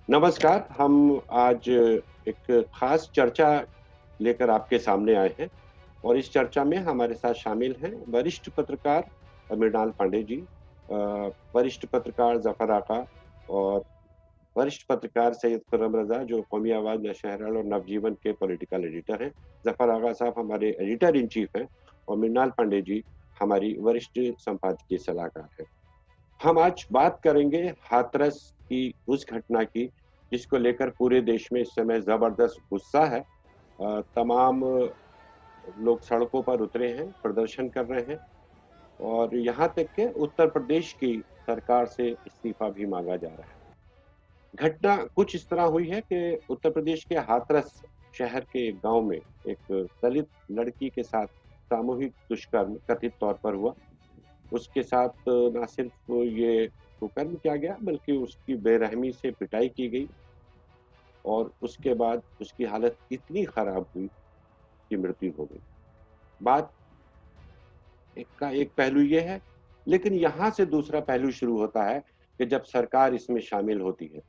नमस्कार। हम आज एक खास चर्चा लेकर आपके सामने आए हैं और इस चर्चा में हमारे साथ शामिल हैं वरिष्ठ पत्रकार मृणाल पांडे जी, वरिष्ठ पत्रकार जफर आका और वरिष्ठ पत्रकार सैयद खुर्रम रजा जो कौमी आवाज, नशहर और नवजीवन के पॉलिटिकल एडिटर हैं। जफर आका साहब हमारे एडिटर इन चीफ हैं और मृणाल पांडे जी हमारी वरिष्ठ संपादकीय सलाहकार हैं। हम आज बात करेंगे हाथरस की उस घटना की जिसको लेकर पूरे देश में इस समय जबरदस्त गुस्सा है। तमाम लोग सड़कों पर उतरे हैं, प्रदर्शन कर रहे हैं और यहाँ तक के उत्तर प्रदेश की सरकार से इस्तीफा भी मांगा जा रहा है। घटना कुछ इस तरह हुई है कि उत्तर प्रदेश के हाथरस शहर के एक गांव में एक दलित लड़की के साथ सामूहिक दुष्कर्म कथित तौर पर हुआ। उसके साथ ना सिर्फ ये कुकर्म किया गया बल्कि उसकी बेरहमी से पिटाई की गई और उसके बाद उसकी हालत इतनी खराब हुई कि मृत्यु हो गई। बात एक का एक पहलू ये है, लेकिन यहाँ से दूसरा पहलू शुरू होता है कि जब सरकार इसमें शामिल होती है।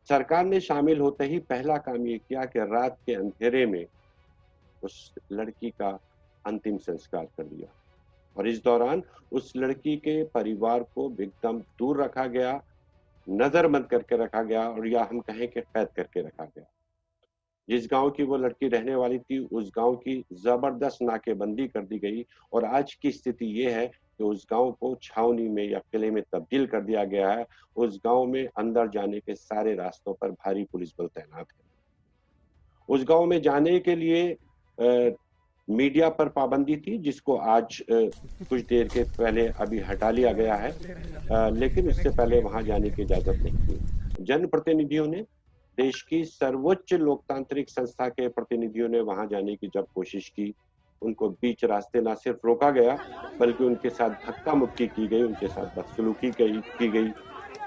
सरकार ने शामिल होते ही पहला काम ये किया कि रात के अंधेरे में उस लड़की का अंतिम संस्कार कर दिया और इस दौरान उस लड़की के परिवार को एकदम दूर रखा गया, नजरबंद करके रखा गया और या हम कहें कि कैद करके रखा गया। जिस गांव की वो लड़की रहने वाली थी उस गांव की जबरदस्त नाकेबंदी कर दी गई और आज की स्थिति ये है कि उस गांव को छावनी में या किले में तब्दील कर दिया गया है। उस गांव में अंदर जाने के सारे रास्तों पर भारी पुलिस बल तैनात है। उस गांव में जाने के लिए मीडिया पर पाबंदी थी जिसको आज कुछ देर के पहले अभी हटा लिया गया है, लेकिन उससे पहले वहां जाने की इजाजत नहीं थी। जनप्रतिनिधियों ने, देश की सर्वोच्च लोकतांत्रिक संस्था के प्रतिनिधियों ने वहां जाने की जब कोशिश की, उनको बीच रास्ते न सिर्फ रोका गया बल्कि उनके साथ धक्का मुक्की की गई, उनके साथ बदसलूकी की गई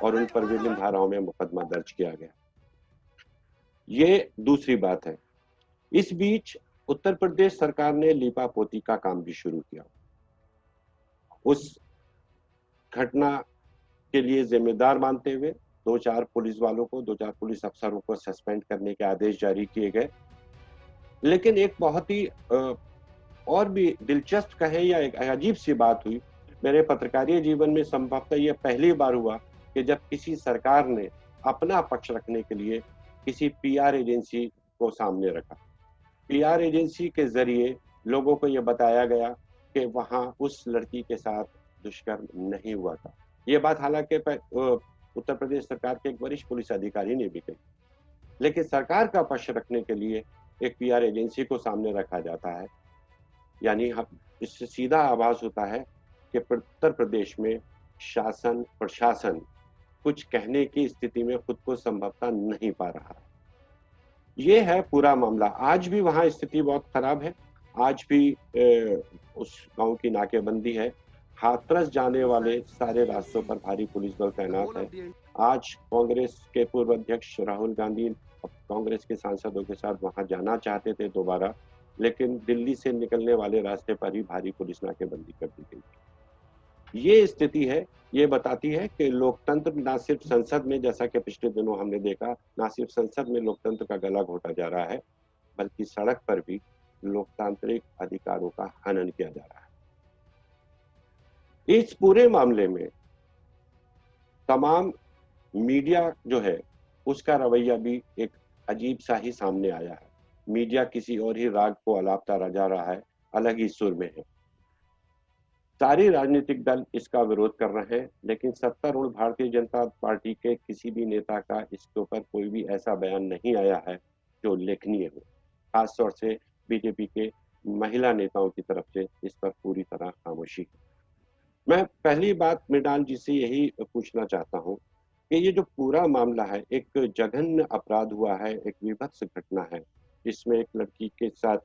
और उन पर विभिन्न धाराओं में मुकदमा दर्ज किया गया। ये दूसरी बात है। इस बीच उत्तर प्रदेश सरकार ने लीपापोती का काम भी शुरू किया। उस घटना के लिए जिम्मेदार मानते हुए दो चार पुलिस अफसरों को सस्पेंड करने के आदेश जारी किए गए। लेकिन एक बहुत ही और भी दिलचस्प कहें या एक अजीब सी बात हुई। मेरे पत्रकारीय जीवन में संभवतः यह पहली बार हुआ कि जब किसी सरकार ने अपना पक्ष रखने के लिए किसी पीआर एजेंसी को सामने रखा। पीआर एजेंसी के जरिए लोगों को यह बताया गया कि वहां उस लड़की के साथ दुष्कर्म नहीं हुआ था। ये बात हालांकि उत्तर प्रदेश सरकार के एक वरिष्ठ पुलिस अधिकारी ने भी कही, लेकिन सरकार का पक्ष रखने के लिए एक पीआर एजेंसी को सामने रखा जाता है। यानी हम इससे सीधा आभास होता है कि उत्तर प्रदेश में शासन प्रशासन कुछ कहने की स्थिति में खुद को संभवतः नहीं पा रहा है। ये है पूरा मामला। आज भी वहां स्थिति बहुत खराब है। आज भी उस गांव की नाकेबंदी है। हाथरस जाने वाले सारे रास्तों पर भारी पुलिस बल तैनात है। आज कांग्रेस के पूर्व अध्यक्ष राहुल गांधी कांग्रेस के सांसदों के साथ वहां जाना चाहते थे दोबारा, लेकिन दिल्ली से निकलने वाले रास्ते पर ही भारी पुलिस नाकेबंदी कर दी गई। ये स्थिति है। ये बताती है कि लोकतंत्र ना सिर्फ संसद में, जैसा कि पिछले दिनों हमने देखा, ना सिर्फ संसद में लोकतंत्र का गला घोटा जा रहा है बल्कि सड़क पर भी लोकतांत्रिक अधिकारों का हनन किया जा रहा है। इस पूरे मामले में तमाम मीडिया जो है उसका रवैया भी एक अजीब सा ही सामने आया है। मीडिया किसी और ही राग को अलापता जा रहा है, अलग ही सुर में है। सारे राजनीतिक दल इसका विरोध कर रहे हैं, लेकिन सत्तारूढ़ भारतीय जनता पार्टी के किसी भी नेता का इसके ऊपर कोई भी ऐसा बयान नहीं आया है जो उल्लेखनीय हो। खासतौर से बीजेपी के महिला नेताओं की तरफ से इस पर पूरी तरह खामोशी है। मैं पहली बात मृणाल जी से यही पूछना चाहता हूँ कि ये जो पूरा मामला है, एक जघन्य अपराध हुआ है, एक विभत्स घटना है जिसमें एक लड़की के साथ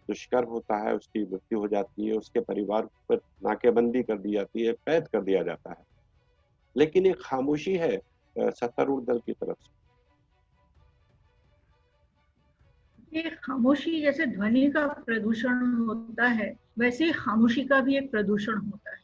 दुष्कर्म होता है, उसकी मृत्यु हो जाती है, उसके परिवार पर नाकेबंदी कर दी जाती है, कैद कर दिया जाता है, लेकिन एक खामोशी है सत्तारूढ़ दल की तरफ से। ये खामोशी जैसे ध्वनि का प्रदूषण होता है, वैसे ही खामोशी का भी एक प्रदूषण होता है।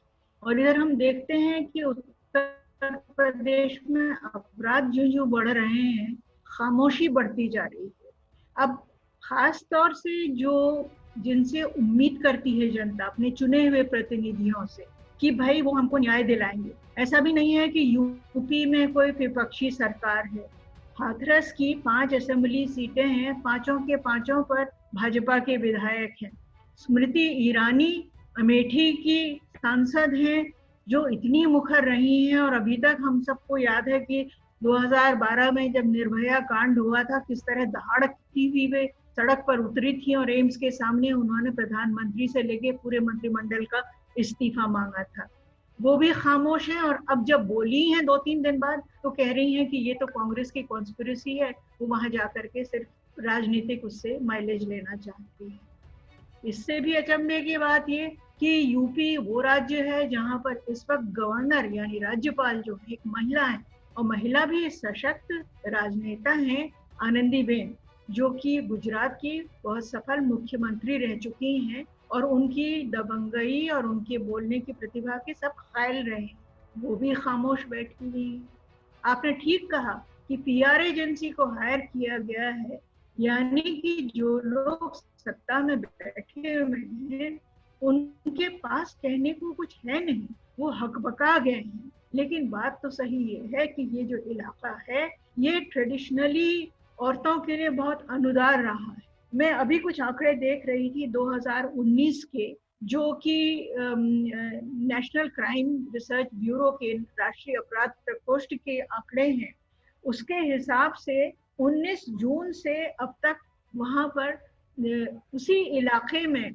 और इधर हम देखते हैं कि उत्तर प्रदेश में अपराध जो जो बढ़ रहे हैं, खामोशी बढ़ती जा रही है। अब खास तौर से जो जिनसे उम्मीद करती है जनता अपने चुने हुए प्रतिनिधियों से कि भाई वो हमको न्याय दिलाएंगे, ऐसा भी नहीं है कि यूपी में कोई विपक्षी सरकार है। हाथरस की 5 असेंबली सीटें हैं, पांचों के पांचों पर भाजपा के विधायक हैं। स्मृति ईरानी अमेठी की सांसद हैं जो इतनी मुखर रही हैं, और अभी तक हम सबको याद है कि 2012 में जब निर्भया कांड हुआ था, किस तरह दहाड़ती हुई वे सड़क पर उतरी थी और एम्स के सामने उन्होंने प्रधानमंत्री से लेके पूरे मंत्रिमंडल का इस्तीफा मांगा था। वो भी खामोश हैं, और अब जब बोली हैं 2-3 दिन बाद तो कह रही हैं कि ये तो कांग्रेस की कॉन्स्पिरेसी है, वो वहां जाकर के सिर्फ राजनीतिक उससे माइलेज लेना चाहती है। इससे भी अचंभे की बात ये कि यूपी वो राज्य है जहां पर इस वक्त गवर्नर यानी राज्यपाल जो एक महिला है, और महिला भी सशक्त राजनेता हैं, आनंदीबेन, जो कि गुजरात की बहुत सफल मुख्यमंत्री रह चुकी हैं, और उनकी दबंगई और उनके बोलने की प्रतिभा के सब कायल रहे, वो भी खामोश बैठी हुई। आपने ठीक कहा कि पीआर एजेंसी को हायर किया गया है, यानी कि जो लोग सत्ता में बैठे हुए हैं उनके पास कहने को कुछ है नहीं, वो हकबका गए हैं। लेकिन बात तो सही ये है कि ये जो इलाका है ये ट्रेडिशनली औरतों के लिए बहुत अनुदार रहा है। मैं अभी कुछ आंकड़े देख रही थी 2019 के, जो कि नेशनल क्राइम रिसर्च ब्यूरो के राष्ट्रीय अपराध प्रकोष्ठ के आंकड़े हैं। उसके हिसाब से 19 जून से अब तक वहां पर उसी इलाके में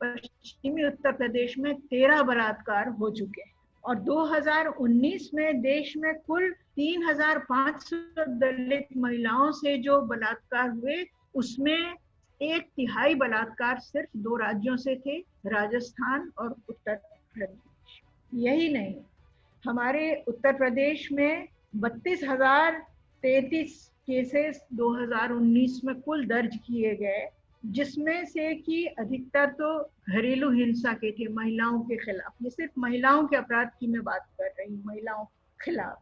पश्चिमी उत्तर प्रदेश में 13 बलात्कार हो चुके हैं, और 2019 में देश में कुल 3,500 दलित महिलाओं से जो बलात्कार हुए, उसमें 1/3 बलात्कार सिर्फ 2 राज्यों से थे, राजस्थान और उत्तर प्रदेश। यही नहीं, हमारे उत्तर प्रदेश में 32,033 केसेस 2019 में कुल दर्ज किए गए, जिसमें से कि अधिकतर तो घरेलू हिंसा के थे, महिलाओं के खिलाफ। ये सिर्फ महिलाओं के अपराध की मैं बात कर रही हूँ, महिलाओं के खिलाफ।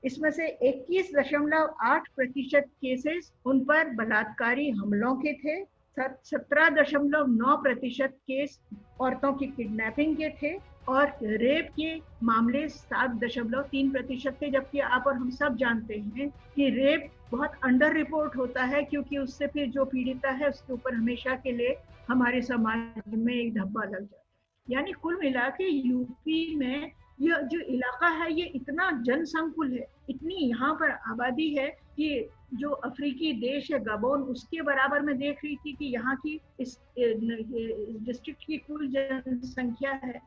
इसमें से 21.8% केसेस उन पर बलात्कारी हमलों के थे, 17.9% केस औरतों की किडनैपिंग के थे, और रेप के मामले 7.3% थे। जबकि आप और हम सब जानते हैं कि रेप बहुत अंडर रिपोर्ट होता है, क्योंकि उससे फिर जो पीड़िता है उसके ऊपर हमेशा के लिए हमारे समाज में एक धब्बा लग जाता है। यानी कुल मिला के यूपी में यह जो इलाका है ये इतना जनसंकुल है, इतनी यहाँ पर आबादी है कि जो अफ्रीकी देश है गबोन, उसके बराबर में देख रही थी कि यहाँ की इस डिस्ट्रिक्ट की कुल जनसंख्या है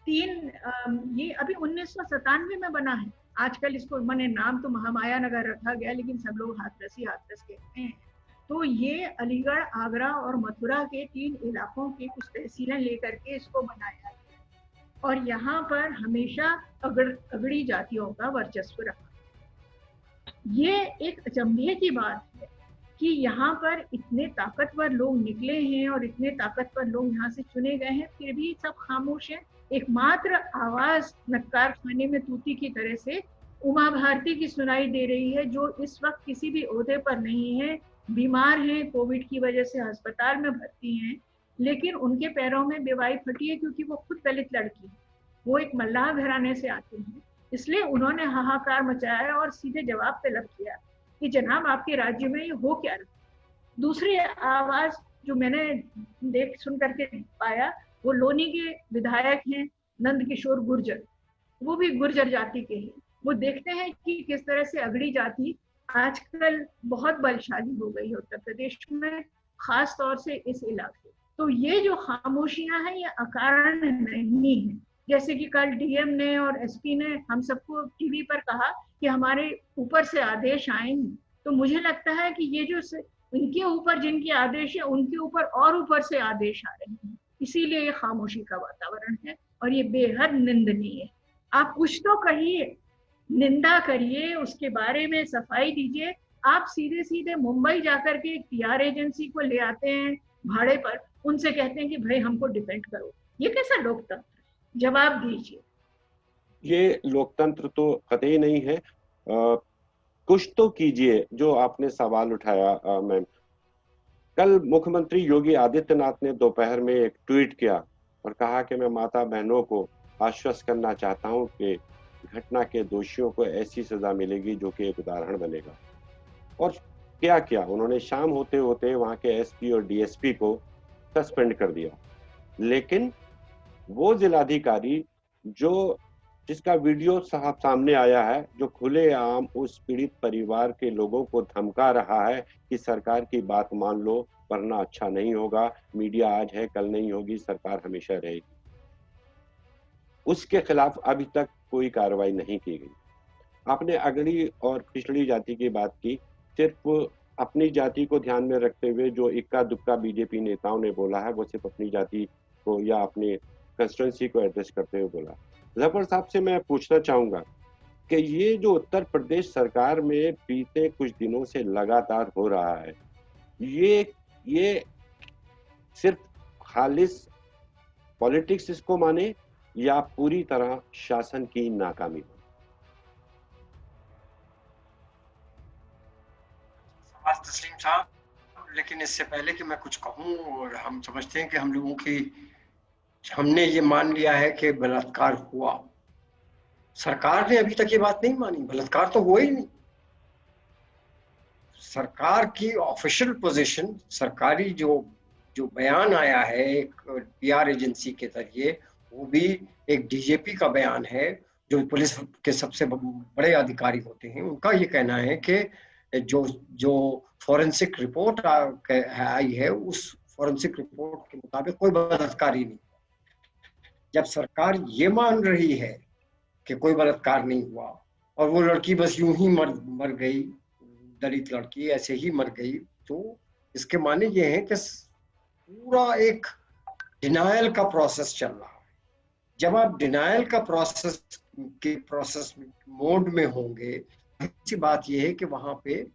ये अभी 1997 में बना है। आजकल इसको मैंने नाम तो महामाया नगर रखा गया, लेकिन सब लोग हाथरस कहते हैं। तो ये अलीगढ़, आगरा और मथुरा के 3 इलाकों के कुछ तहसीलें लेकर के इसको बनाया है, और यहाँ पर हमेशा अगड़ी जातियों का वर्चस्व रहा। ये एक अचंभे की बात है कि यहाँ पर इतने ताकतवर लोग निकले हैं और इतने ताकतवर लोग यहाँ से चुने गए हैं, फिर भी सब खामोश हैं। एकमात्र आवाज नक्कार खाने में तूती की तरह से उमा भारती की सुनाई दे रही है, जो इस वक्त किसी भी ओहदे पर नहीं है, बीमार हैं, कोविड की वजह से अस्पताल में भर्ती हैं, लेकिन उनके पैरों में बेवाई फटी है क्योंकि वो खुद दलित लड़की है, वो एक मल्लाह घराने से आती हैं, इसलिए उन्होंने हाहाकार मचाया और सीधे जवाब तलब किया कि जनाब आपके राज्य में ये हो क्या रहा। दूसरी आवाज जो मैंने देख सुन करके पाया, वो लोनी के विधायक हैं नंद किशोर गुर्जर, वो भी गुर्जर जाति के हैं। वो देखते हैं कि किस तरह से अगड़ी जाति आजकल बहुत बलशाली हो गई है उत्तर प्रदेश में, खास तौर से इस इलाके। तो ये जो खामोशियां हैं ये अकारण नहीं है। जैसे कि कल डीएम ने और एसपी ने हम सबको टीवी पर कहा कि हमारे ऊपर से आदेश आएंगे, तो मुझे लगता है कि ये जो इनके ऊपर जिनके आदेश है उनके ऊपर और ऊपर से आदेश आ रहे हैं, इसीलिए ये खामोशी का वातावरण है, और ये बेहद निंदनीय है। आप कुछ तो कहिए, निंदा करिए, उसके बारे में सफाई दीजिए। आप सीधे सीधे मुंबई जाकर के पीआर एजेंसी को ले आते हैं भाड़े पर, उनसे कहते हैं कि भाई हमको डिफेंड करो। ये कैसा लोकतंत्र? जवाब दीजिए। ये लोकतंत्र तो कतई नहीं है। कुछ तो कीजिए। जो आपने सवाल उठाया मैम, कल मुख्यमंत्री योगी आदित्यनाथ ने दोपहर में एक ट्वीट किया और कहा कि मैं माता बहनों को आश्वस्त करना चाहता हूं कि घटना के दोषियों को ऐसी सजा मिलेगी जो कि एक उदाहरण बनेगा। और क्या किया उन्होंने, शाम होते होते वहां के एसपी और डीएसपी को सस्पेंड कर दिया। लेकिन वो जिलाधिकारी जो जिसका वीडियो साहब सामने आया है, जो खुलेआम उस पीड़ित परिवार के लोगों को धमका रहा है कि सरकार की बात मान लो वरना अच्छा नहीं होगा, मीडिया आज है कल नहीं होगी, सरकार हमेशा रहेगी, उसके खिलाफ अभी तक कोई कार्रवाई नहीं की गई। आपने अगड़ी और पिछड़ी जाति की बात की, सिर्फ अपनी जाति को ध्यान में रखते हुए जो इक्का दुक्का बीजेपी नेताओं ने बोला है, वो सिर्फ अपनी जाति को या अपने कंस्टिट्यूंसी को एड्रेस करते हुए बोला। जफर साहब से मैं पूछना चाहूंगा कि ये जो उत्तर प्रदेश सरकार में बीते कुछ दिनों से लगातार हो रहा है, ये सिर्फ खालिस पॉलिटिक्स इसको माने या पूरी तरह शासन की नाकामी? तस्लीम साहब, लेकिन इससे पहले कि मैं कुछ कहूं, और हम समझते हैं कि हम लोगों की, हमने ये मान लिया है कि बलात्कार हुआ। सरकार ने अभी तक ये बात नहीं मानी, बलात्कार तो हुआ ही नहीं। सरकार की ऑफिशियल पोजीशन, सरकारी जो जो बयान आया है एक पीआर एजेंसी के जरिए, वो भी एक डीजीपी का बयान है, जो पुलिस के सबसे बड़े अधिकारी होते हैं। उनका ये कहना है कि जो जो फॉरेंसिक रिपोर्ट आई है, उस फॉरेंसिक रिपोर्ट के मुताबिक कोई बलात्कार ही नहीं। जब सरकार ये मान रही है कि कोई बलात्कार नहीं हुआ और वो लड़की बस यूं ही मर गई, दलित लड़की ऐसे ही मर गई, तो इसके माने ये है कि पूरा एक डिनायल का प्रोसेस चल रहा है। जब आप डिनायल का प्रोसेस मोड में होंगे, अच्छी बात यह है कि वहां पे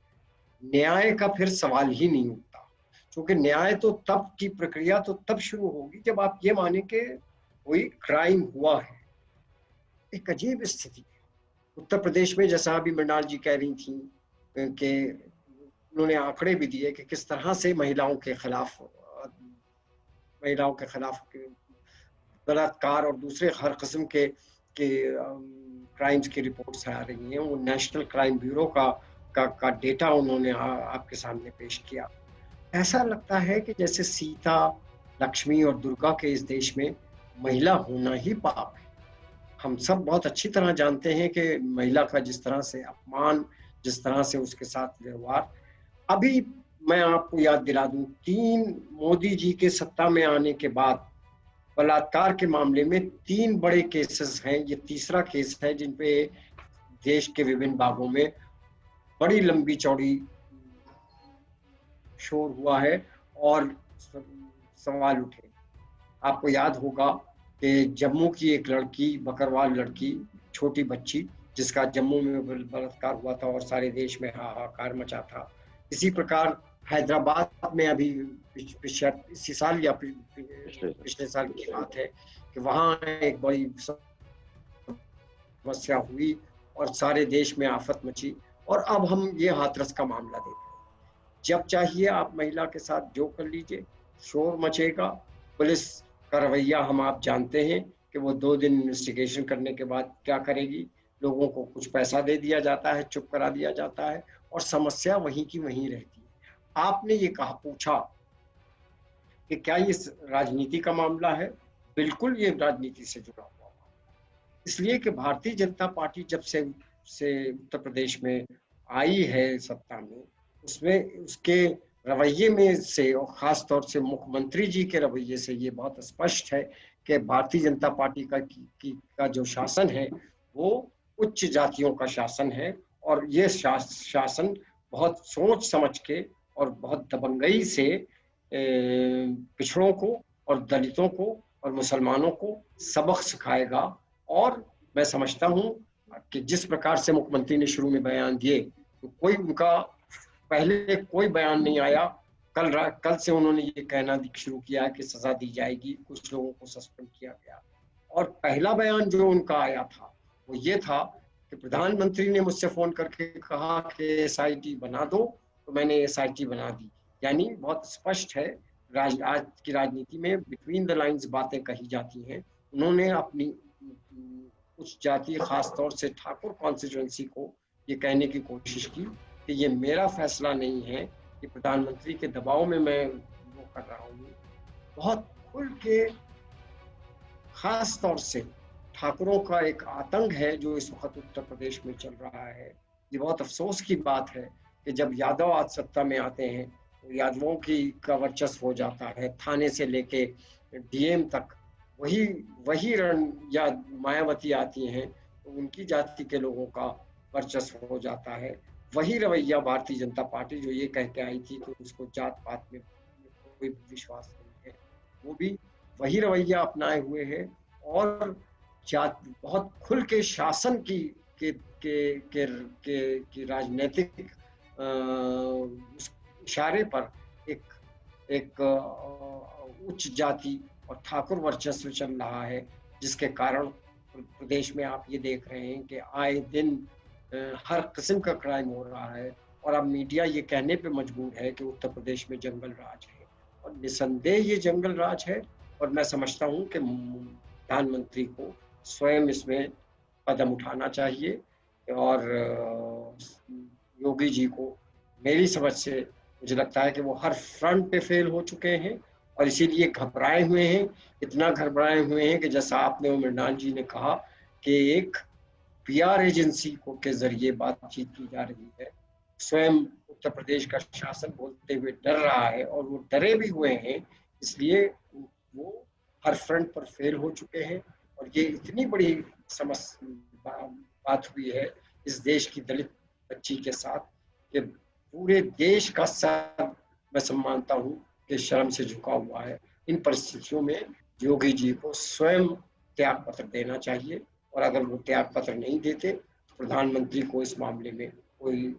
न्याय का फिर सवाल ही नहीं उठता, क्योंकि न्याय तो तब की प्रक्रिया तो तब शुरू होगी जब आप ये माने कि कोई क्राइम हुआ है। एक अजीब स्थिति है उत्तर प्रदेश में, जैसा अभी मृणाल जी कह रही थी कि उन्होंने आंकड़े भी दिए कि किस तरह से महिलाओं के खिलाफ बलात्कार और दूसरे हर किस्म के क्राइम्स की रिपोर्ट्स आ रही हैं। वो नेशनल क्राइम ब्यूरो का डेटा उन्होंने आपके सामने पेश किया। ऐसा लगता है कि जैसे सीता, लक्ष्मी और दुर्गा के इस देश में महिला होना ही पाप है। हम सब बहुत अच्छी तरह जानते हैं कि महिला का जिस तरह से अपमान, जिस तरह से उसके साथ व्यवहार, अभी मैं आपको याद दिला दूं, 3 मोदी जी के सत्ता में आने के बाद बलात्कार के मामले में 3 बड़े केसेस हैं। ये तीसरा केस है जिन पे देश के विभिन्न भागों में बड़ी लंबी चौड़ी शोर हुआ है और सवाल उठे। आपको याद होगा कि जम्मू की एक लड़की, बकरवाल लड़की, छोटी बच्ची, जिसका जम्मू में बलात्कार हुआ था और सारे देश में हाहाकार मचा था। इसी प्रकार हैदराबाद में अभी इसी साल या पिछले साल की बात है कि वहाँ एक बड़ी समस्या हुई और सारे देश में आफत मची। और अब हम ये हाथरस का मामला देख रहे हैं। जब चाहिए आप महिला के साथ जो कर लीजिए, शोर मचेगा। पुलिस का रवैया हम आप जानते हैं कि वो 2 दिन इन्वेस्टिगेशन करने के बाद क्या करेगी, लोगों को कुछ पैसा दे दिया जाता है, चुप करा दिया जाता है और समस्या वहीं की वहीं रहती है। आपने ये पूछा कि क्या ये राजनीति का मामला है? बिल्कुल ये राजनीति से जुड़ा हुआ है, इसलिए कि भारतीय जनता पार्टी जब से उत्तर प्रदेश में आई है सत्ता में, उसमें उसके रवैये में से और खास तौर से मुख्यमंत्री जी के रवैये से ये बहुत स्पष्ट है कि भारतीय जनता पार्टी का जो शासन है वो उच्च जातियों का शासन है और ये शासन बहुत सोच समझ के और बहुत दबंगई से पिछड़ों को और दलितों को और मुसलमानों को सबक सिखाएगा। और मैं समझता हूँ कि जिस प्रकार से मुख्यमंत्री ने शुरू में बयान दिए, तो कोई उनका पहले कोई बयान नहीं आया। कल से उन्होंने ये कहना शुरू किया कि सजा दी जाएगी, कुछ लोगों को सस्पेंड किया गया। और पहला बयान जो उनका आया था वो ये था कि प्रधानमंत्री ने मुझसे फोन करके कहा कि SIT बना दो, तो मैंने SIT बना दी। यानी बहुत स्पष्ट है, आज की राजनीति में बिटवीन द लाइंस बातें कही जाती हैं। उन्होंने अपनी उच्च जाति, खास तौर से ठाकुर कॉन्स्टिट्यूएंसी को ये कहने की कोशिश की कि ये मेरा फैसला नहीं है, कि प्रधानमंत्री के दबाव में मैं वो कर रहा हूँ। बहुत खुल के, खास तौर से ठाकुरों का एक आतंक है जो इस वक्त उत्तर प्रदेश में चल रहा है। ये बहुत अफसोस की बात है कि जब यादव आज सत्ता में आते हैं तो यादवों का वर्चस्व हो जाता है, थाने से लेके DM तक। वही रण या मायावती आती हैं तो उनकी जाति के लोगों का वर्चस्व हो जाता है। वही रवैया भारतीय जनता पार्टी जो ये कह के आई थी कि उसको जात पात में कोई विश्वास नहीं है, वो भी वही रवैया अपनाए हुए है और बहुत खुल के शासन की राजनीतिक इशारे पर एक उच्च जाति और ठाकुर वर्चस्व चल रहा है, जिसके कारण प्रदेश में आप ये देख रहे हैं कि आए दिन हर किस्म का क्राइम हो रहा है। और अब मीडिया ये कहने पे मजबूर है कि उत्तर प्रदेश में जंगल राज है, और निसंदेह ये जंगल राज है। और मैं समझता हूँ कि प्रधानमंत्री को स्वयं इसमें कदम उठाना चाहिए। और योगी जी को मेरी समझ से मुझे लगता है कि वो हर फ्रंट पे फेल हो चुके हैं और इसीलिए घबराए हुए हैं। इतना घबराए हुए हैं कि जैसा आपने मृणाल जी ने कहा कि एक PR एजेंसी के जरिए बातचीत की जा रही है। स्वयं उत्तर प्रदेश का शासन बोलते हुए डर रहा है, और वो डरे भी हुए हैं, इसलिए वो हर फ्रंट पर फेल हो चुके हैं। और ये इतनी बड़ी बात हुई है इस देश की दलित बच्ची के साथ कि पूरे देश का सर मैं सम्मानता हूँ कि शर्म से झुका हुआ है। इन परिस्थितियों में योगी जी को स्वयं त्याग पत्र देना चाहिए, और अगर वो त्याग पत्र नहीं देते तो प्रधानमंत्री को इस मामले में कोई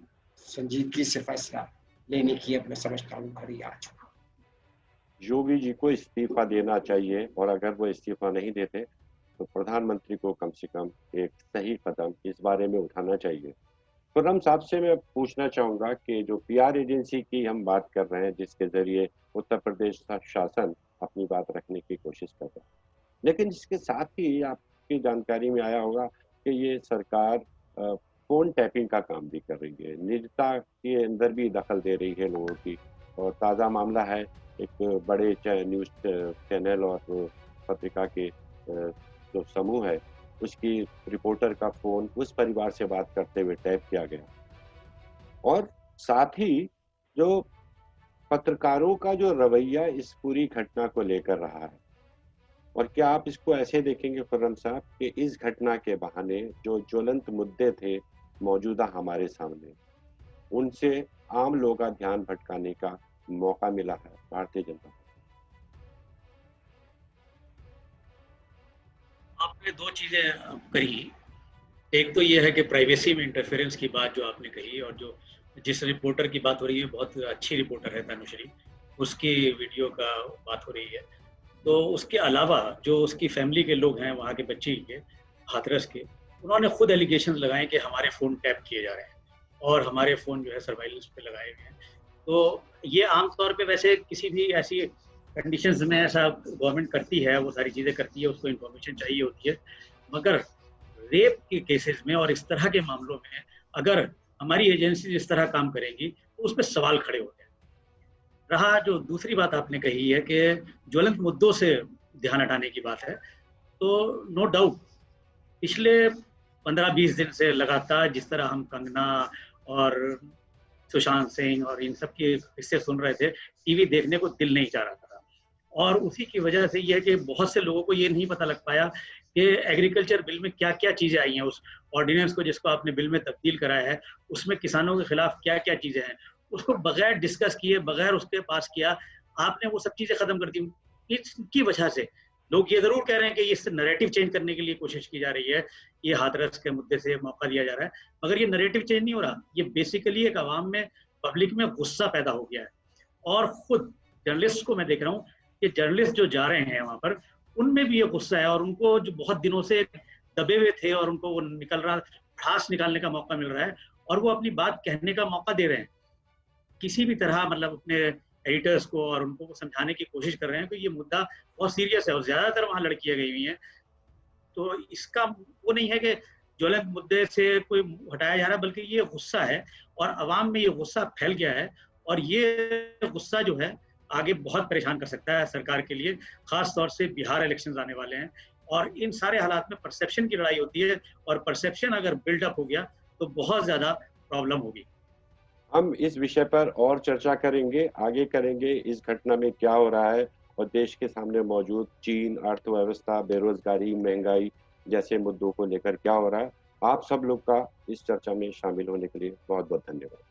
संजीदगी से फैसला लेने की अब मैं समझता हूँ घड़ी आ चुका। योगी जी को इस्तीफा देना चाहिए, और अगर वो इस्तीफा नहीं देते तो प्रधानमंत्री को कम से कम एक सही कदम इस बारे में उठाना चाहिए। खुर्रम साहब से मैं पूछना चाहूँगा कि जो PR एजेंसी की हम बात कर रहे हैं, जिसके जरिए उत्तर प्रदेश का शासन अपनी बात रखने की कोशिश कर रहा है, लेकिन इसके साथ ही आपकी जानकारी में आया होगा कि ये सरकार फ़ोन टैपिंग का काम भी कर रही है, निजता के अंदर भी दखल दे रही है लोगों की। और ताज़ा मामला है, एक बड़े न्यूज़ चैनल और पत्रिका के जो समूह है, उसकी रिपोर्टर का फोन उस परिवार से बात करते हुए टैप किया गया। और साथ ही जो पत्रकारों का जो रवैया इस पूरी घटना को लेकर रहा है, और क्या आप इसको ऐसे देखेंगे खुर्रम साहब कि इस घटना के बहाने जो ज्वलंत मुद्दे थे मौजूदा हमारे सामने, उनसे आम लोगों का ध्यान भटकाने का मौका मिला है भारतीय जनता पार्टी? आपने दो चीजें कही। एक तो ये है कि प्राइवेसी में इंटरफेरेंस की बात जो आपने कही, और जो जिस रिपोर्टर की बात हो रही है, बहुत अच्छी रिपोर्टर है तनुश्री, उसकी वीडियो का बात हो रही है। तो उसके अलावा जो उसकी फैमिली के लोग हैं, वहाँ के बच्ची के हाथरस के, उन्होंने खुद एलिगेशन लगाए कि हमारे फ़ोन टैप किए जा रहे हैं और हमारे फ़ोन जो है सर्वाइलेंस पे लगाए हुए हैं। तो ये आमतौर पे वैसे किसी भी ऐसी कंडीशंस में ऐसा गवर्नमेंट करती है, वो सारी चीज़ें करती है, उसको इन्फॉर्मेशन चाहिए होती है। मगर रेप के केसेस में और इस तरह के मामलों में अगर हमारी एजेंसी इस तरह काम करेंगी तो उस पर सवाल खड़े होते हैं। रहा जो दूसरी बात आपने कही है कि ज्वलंत मुद्दों से ध्यान हटाने की बात है, तो नो डाउट पिछले 15-20 दिन से लगातार जिस तरह हम कंगना और सुशांत सिंह और इन सब के किस्से सुन रहे थे, टीवी देखने को दिल नहीं चाह रहा था। और उसी की वजह से यह है कि बहुत से लोगों को ये नहीं पता लग पाया कि एग्रीकल्चर बिल में क्या क्या चीज़ें आई हैं, उस ऑर्डिनेंस को जिसको आपने बिल में तब्दील कराया है, उसमें किसानों के खिलाफ क्या क्या चीज़ें हैं, उसको बगैर डिस्कस किए, बगैर उसके पास किया, आपने वो सब चीज़ें ख़त्म कर दी। इसकी वजह से लोग ये ज़रूर कह रहे हैं कि इससे नैरेटिव चेंज करने के लिए कोशिश की जा रही है, ये हाथरस के मुद्दे से मौका दिया जा रहा है, मगर ये नैरेटिव चेंज नहीं हो रहा। ये बेसिकली एक आवाम में, पब्लिक में गुस्सा पैदा हो गया है। और खुद जर्नलिस्ट को मैं देख रहा हूँ कि जर्नलिस्ट जो जा रहे हैं वहाँ पर, उनमें भी ये गुस्सा है, और उनको जो बहुत दिनों से दबे हुए थे और उनको वो निकल रहा, भड़ास निकालने का मौका मिल रहा है और वो अपनी बात कहने का मौका दे रहे हैं। किसी भी तरह मतलब अपने एडिटर्स को और उनको वो समझाने की कोशिश कर रहे हैं कि ये मुद्दा बहुत सीरियस है और ज़्यादातर वहाँ लड़कियाँ गई हुई हैं। तो इसका वो नहीं है कि ज्वलंत मुद्दे से कोई हटाया जा रहा है, बल्कि ये गुस्सा है और अवाम में ये गुस्सा फैल गया है और ये गुस्सा जो है आगे बहुत परेशान कर सकता है सरकार के लिए, खास तौर से बिहार इलेक्शंस आने वाले हैं और इन सारे हालात में परसेप्शन की लड़ाई होती है और परसेप्शन अगर बिल्डअप हो गया तो बहुत ज़्यादा प्रॉब्लम होगी। हम इस विषय पर और चर्चा करेंगे, आगे करेंगे इस घटना में क्या हो रहा है और देश के सामने मौजूद चीन, अर्थव्यवस्था, बेरोजगारी, महंगाई जैसे मुद्दों को लेकर क्या हो रहा है। आप सब लोग का इस चर्चा में शामिल होने के लिए बहुत बहुत धन्यवाद।